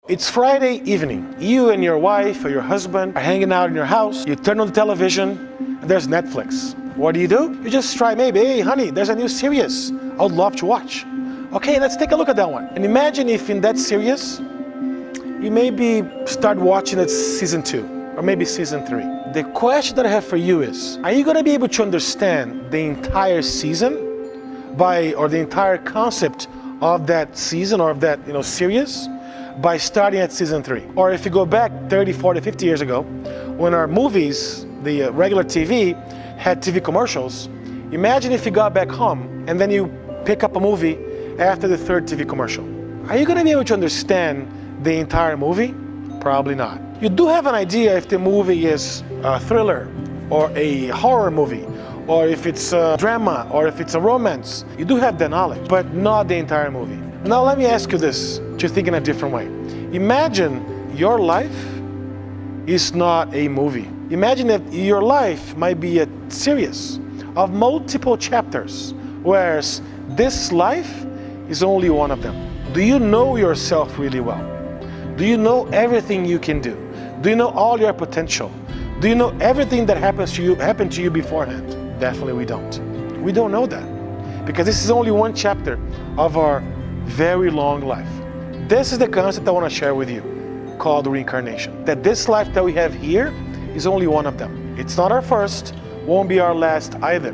It's Friday evening. You and your wife or your husband are hanging out in your house. You turn on the television and there's Netflix. What do? You just try maybe, hey honey, there's a new series I would love to watch. Okay, let's take a look at that one. And imagine if in that series, you maybe start watching it season 2 or maybe season 3. The question that I have for you is, are you going to be able to understand the entire season or the entire concept of that season or of that series by starting at season 3? Or if you go back 30, 40, 50 years ago, when our movies, the regular TV, had TV commercials, imagine if you got back home and then you pick up a movie after the 3rd TV commercial. Are you going to be able to understand the entire movie? Probably not. You do have an idea if the movie is a thriller or a horror movie, or if it's a drama, or if it's a romance. You do have the knowledge, but not the entire movie. Now let me ask you this, to think in a different way. Imagine your life is not a movie. Imagine that your life might be a series of multiple chapters, whereas this life is only one of them. Do you know yourself really well? Do you know everything you can do? Do you know all your potential? Do you know everything that happened to you beforehand? Definitely we don't. We don't know that, because this is only one chapter of our very long life. This is the concept I want to share with you, called reincarnation. That this life that we have here is only one of them. It's not our first, won't be our last either.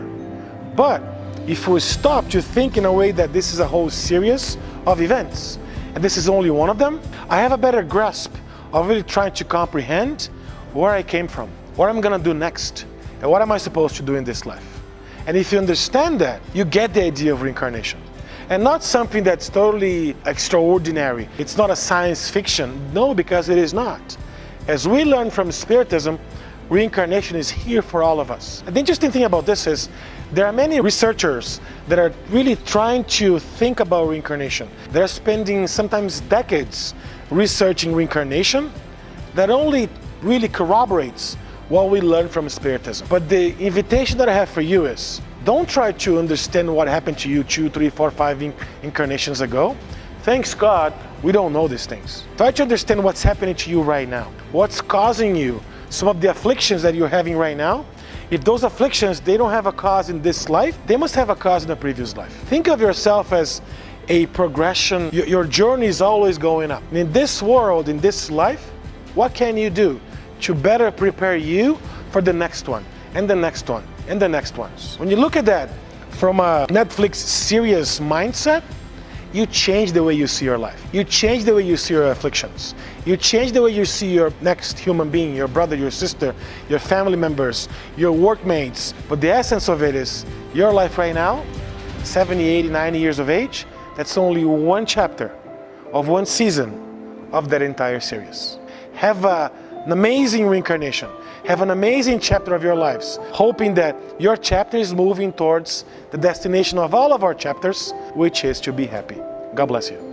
But if we stop to think in a way that this is a whole series of events, and this is only one of them, I have a better grasp of really trying to comprehend where I came from, what I'm gonna do next, and what am I supposed to do in this life. And if you understand that, you get the idea of reincarnation. And not something that's totally extraordinary. It's not a science fiction. No, because it is not. As we learn from Spiritism, reincarnation is here for all of us. And the interesting thing about this is, there are many researchers that are really trying to think about reincarnation. They're spending sometimes decades researching reincarnation that only really corroborates what we learn from Spiritism. But the invitation that I have for you is, don't try to understand what happened to you 2, 3, 4, 5 incarnations ago. Thanks God, we don't know these things. Try to understand what's happening to you right now. What's causing you some of the afflictions that you're having right now. If those afflictions, they don't have a cause in this life, they must have a cause in the previous life. Think of yourself as a progression. Your journey is always going up. And in this world, in this life, what can you do to better prepare you for the next one, and the next one, and the next ones? When you look at that from a Netflix series mindset, you change the way you see your life. You change the way you see your afflictions. You change the way you see your next human being, your brother, your sister, your family members, your workmates. But the essence of it is, your life right now, 70, 80, 90 years of age, that's only one chapter of one season of that entire series. Have an amazing reincarnation. Have an amazing chapter of your lives, hoping that your chapter is moving towards the destination of all of our chapters, which is to be happy. God bless you.